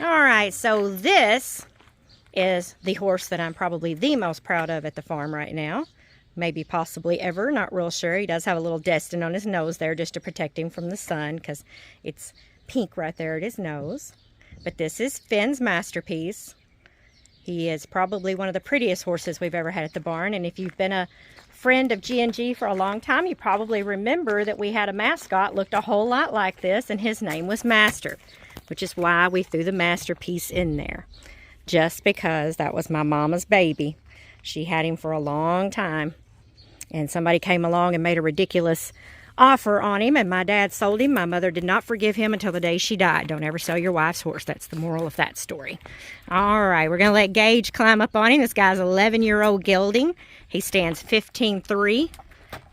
All right, so this is the horse that I'm probably the most proud of at the farm right now. Maybe possibly ever, not real sure. He does have a little destin on his nose there just to protect him from the sun because it's pink right there at his nose. But this is Finn's masterpiece. He is probably one of the prettiest horses we've ever had at the barn, and if you've been a friend of G&G for a long time, you probably remember that we had a mascot looked a whole lot like this, and his name was Master, which is why we threw the masterpiece in there. Just because that was my mama's baby. She had him for a long time, and somebody came along and made a ridiculous offer on him, and my dad sold him. My mother did not forgive him until the day she died. Don't ever sell your wife's horse. That's the moral of that story. All right, we're going to let Gage climb up on him. This guy's 11-year-old gelding. He stands 15'3".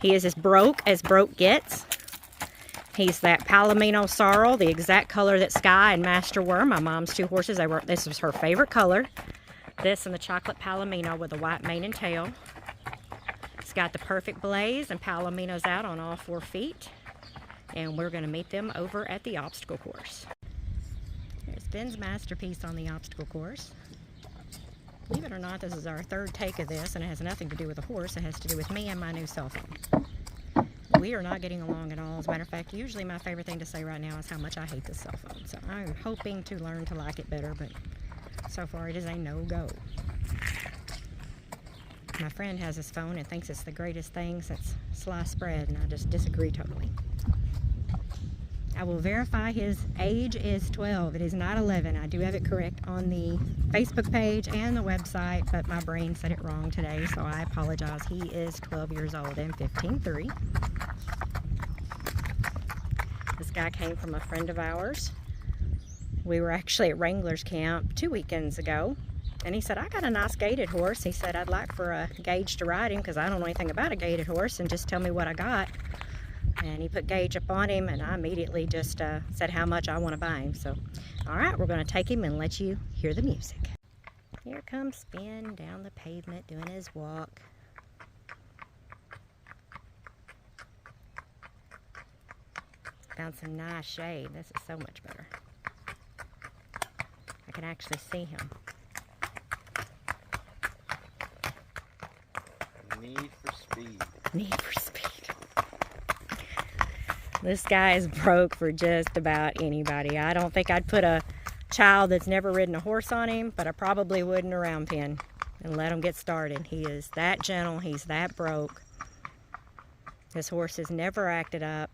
He is as broke gets. He's that Palomino sorrel, the exact color that Sky and Master were. My mom's two horses, this was her favorite color. This and the chocolate Palomino with the white mane and tail. It's got the perfect blaze and Palomino's out on all 4 feet. And we're going to meet them over at the obstacle course. Here's Finn's masterpiece on the obstacle course. Believe it or not, this is our 3rd take of this, and it has nothing to do with the horse. It has to do with me and my new cell phone. We are not getting along at all. As a matter of fact, usually my favorite thing to say right now is how much I hate this cell phone. So I'm hoping to learn to like it better, but so far it is a no-go. My friend has this phone and thinks it's the greatest thing since sliced bread, and I just disagree totally. I will verify his age is 12. It is not 11. I do have it correct on the Facebook page and the website, but my brain said it wrong today, so I apologize. He is 12 years old and 15'3". This guy came from a friend of ours. We were actually at Wrangler's Camp 2 weekends ago, and he said, I got a nice gaited horse. He said, I'd like for a Gage to ride him because I don't know anything about a gaited horse, and just tell me what I got. And he put Gage up on him, and I immediately just said how much I want to buy him. So, all right, we're going to take him and let you hear the music. Here comes Finn down the pavement doing his walk. Found some nice shade. This is so much better. I can actually see him. Need for speed. Need for speed. This guy is broke for just about anybody. I don't think I'd put a child that's never ridden a horse on him, but I probably would in a round pen and let him get started. He is that gentle. He's that broke. This horse has never acted up.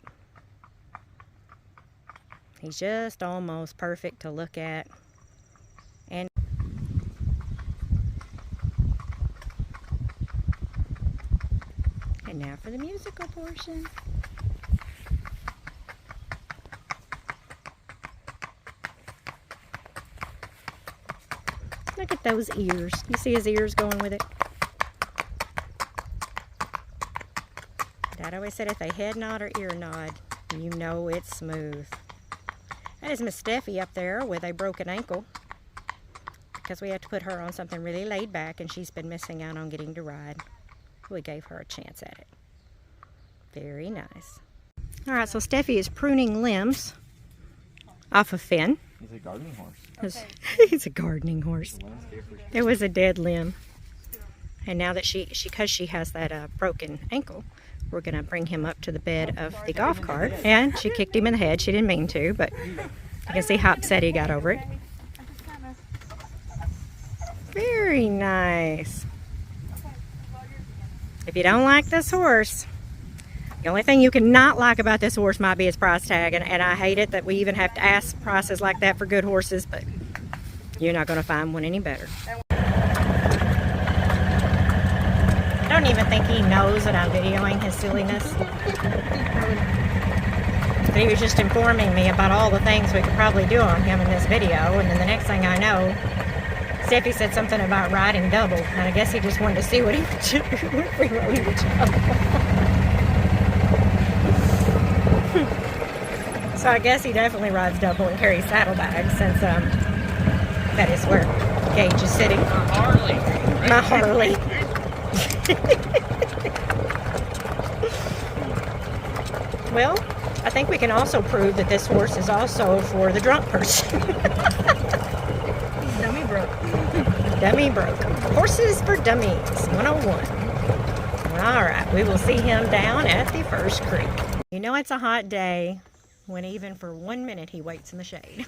He's just almost perfect to look at. And now for the musical portion. Look at those ears. You see his ears going with it? Dad always said if a head nod or ear nod, you know it's smooth. That is Miss Steffi up there with a broken ankle because we have to put her on something really laid back, and she's been missing out on getting to ride. We gave her a chance at it. Very nice. All right, so Steffi is pruning limbs off of Finn. He's a gardening horse. Okay. He's a gardening horse. It was a dead limb. And now that because she has that broken ankle, we're going to bring him up to the bed of the golf cart. And she kicked him in the head. She didn't mean to, but you can see how upset he got over it. Very nice. If you don't like this horse, the only thing you cannot like about this horse might be his price tag, and I hate it that we even have to ask prices like that for good horses, but you're not going to find one any better. I don't even think he knows that I'm videoing his silliness. But he was just informing me about all the things we could probably do on him in this video, and then the next thing I know, Steffi said something about riding double, and I guess he just wanted to see what he would do if we rode the double. So I guess he definitely rides double and carries saddlebags, since that is where Gage is sitting. My Harley. Well, I think we can also prove that this horse is also for the drunk person. broke. Dummy broke. Horses for Dummies 101. Alright, we will see him down at the first creek. You know it's a hot day when even for 1 minute he waits in the shade.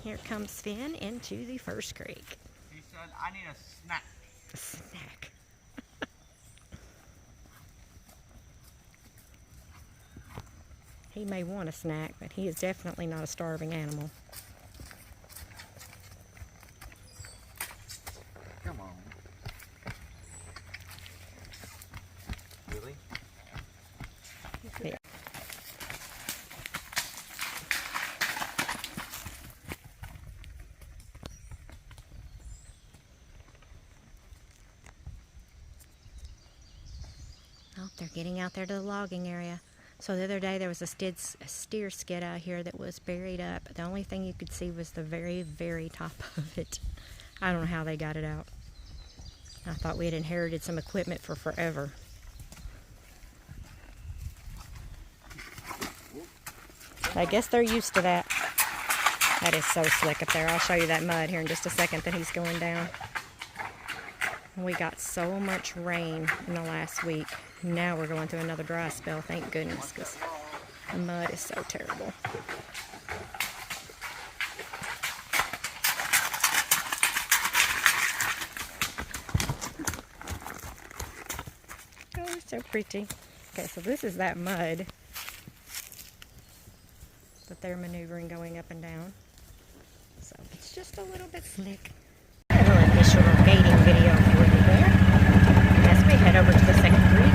Here comes Finn into the first creek. He said, I need a snack. A snack. He may want a snack, but he is definitely not a starving animal. Come on. Really? Yeah. Oh, they're getting out there to the logging area. So the other day there was a steer skid out here that was buried up. The only thing you could see was the very, very top of it. I don't know how they got it out. I thought we had inherited some equipment for forever. I guess they're used to that. That is so slick up there. I'll show you that mud here in just a second that he's going down. We got so much rain in the last week. Now we're going through another dry spell, thank goodness, because the mud is so terrible. Oh, so pretty. Okay, so this is that mud that they're maneuvering going up and down. So it's just a little bit slick. A little initial gating video for you there. As we head over to the second creek.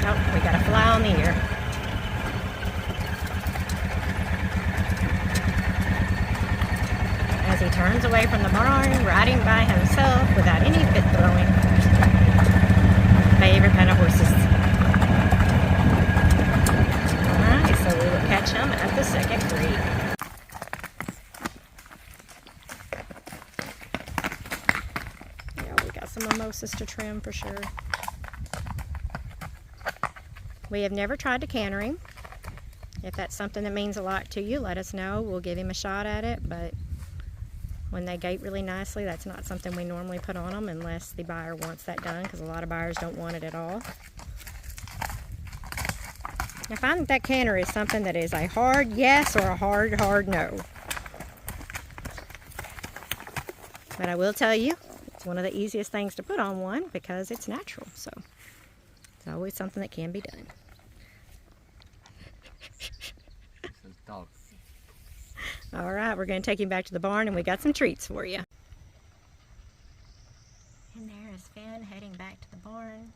Oh, we got a fly on the ear. As he turns away from the barn, riding by himself without any fit throwing. Favorite kind of horses. Alright, so we will catch him at the second creek. Yeah, we got some mimosas to trim for sure. We have never tried to canner him. If that's something that means a lot to you, let us know. We'll give him a shot at it, but when they gate really nicely, that's not something we normally put on them unless the buyer wants that done, because a lot of buyers don't want it at all. I find that canner is something that is a hard yes or a hard no. But I will tell you, it's one of the easiest things to put on one because it's natural. So it's always something that can be done. Dog. All right, we're going to take him back to the barn and we got some treats for you. And there is Finn heading back to the barn,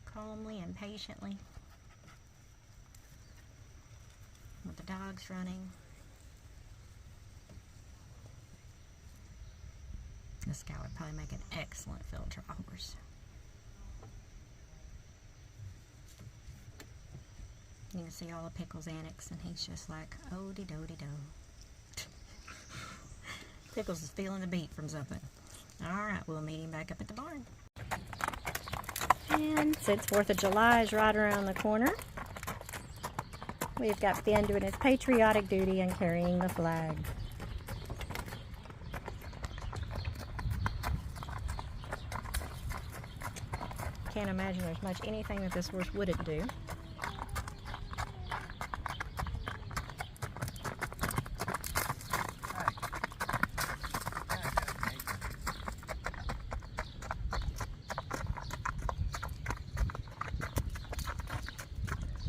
calmly and patiently, with the dogs running. This guy would probably make an excellent field trial horse. You can see all the Pickles annex, and he's just like, oh-de-do-de-do. Pickles is feeling the beat from something. Alright, we'll meet him back up at the barn. And since 4th of July is right around the corner, we've got Finn doing his patriotic duty and carrying the flag. Can't imagine there's much anything that this horse wouldn't do.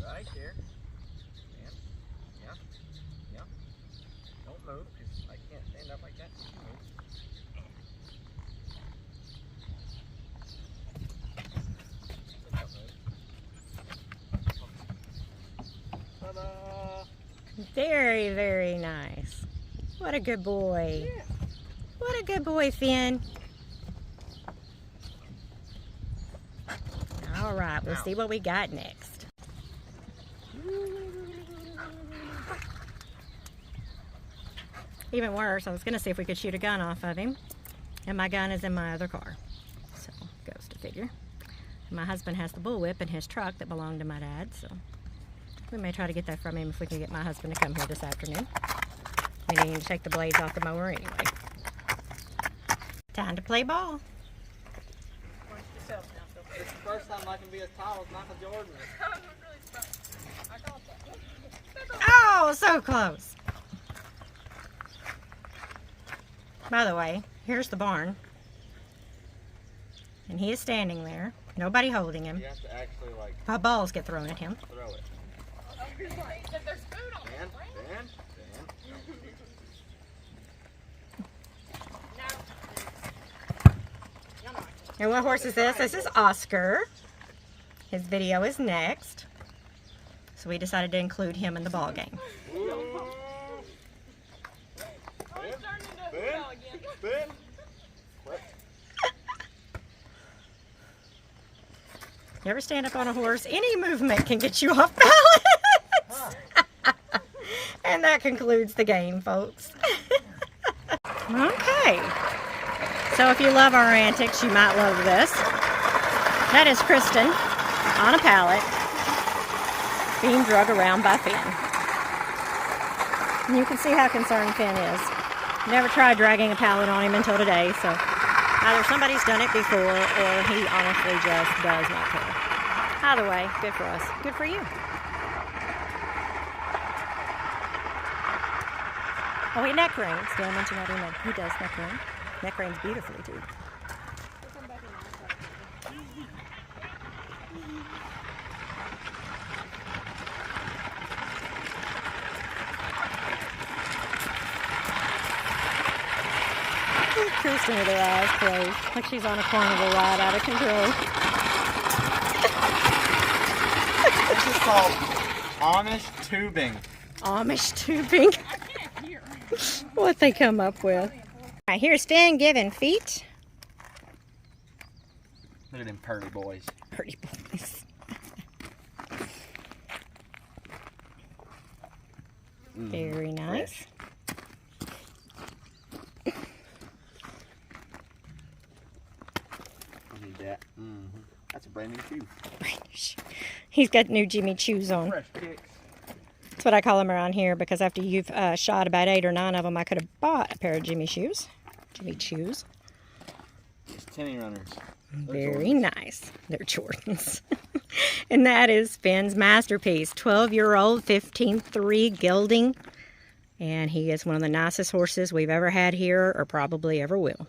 Right there. Yeah. Yeah. Don't move, because I can't stand up like that. You move. Ta-da! Very, very nice. What a good boy. Yeah. What a good boy, Finn. All right, we'll see what we got next. Even worse, I was going to see if we could shoot a gun off of him, and my gun is in my other car. So figure. My husband has the bullwhip in his truck that belonged to my dad, so we may try to get that from him if we can get my husband to come here this afternoon. We need to take the blades off the mower anyway. Time to play ball. It's the first time I can be as tall as Michael Jordan. Oh, so close. By the way, here's the barn. And he is standing there. Nobody holding him. You have to actually, like, Balls get thrown at him. throw it. There's food on Dan, it, Dan, Dan. And what horse is this? This is Oscar. His video is next. So we decided to include him in the ball game. Ben. You ever stand up on a horse? Any movement can get you off balance. And that concludes the game, folks. Okay. So if you love our antics, you might love this. That is Kristen on a pallet being drug around by Finn. And you can see how concerned Finn is. Never tried dragging a pallet on him until today, so either somebody's done it before or he honestly just does not care. Either way, good for us. Good for you. Oh, he neck rings. Did I mention that? He does neck ring. Neck rings beautifully, too. Kristen with her eyes closed, like she's on a carnival ride out of control. This is called Amish tubing. Amish tubing. What they come up with. All right, here's Finn giving feet. Look at them purdy boys. Pretty boys. Very nice. Fresh. I need that. That's a brand new shoe. He's got new Jimmy Choos on. Fresh kicks. That's what I call them around here, because after you've shot about 8 or 9 of them, I could have bought a pair of Jimmy Choos. Jimmy Choos. It's tinny runners. Very nice. They're Jordans. And that is Finn's masterpiece. 12-year-old 15-3 gelding. And he is one of the nicest horses we've ever had here, or probably ever will.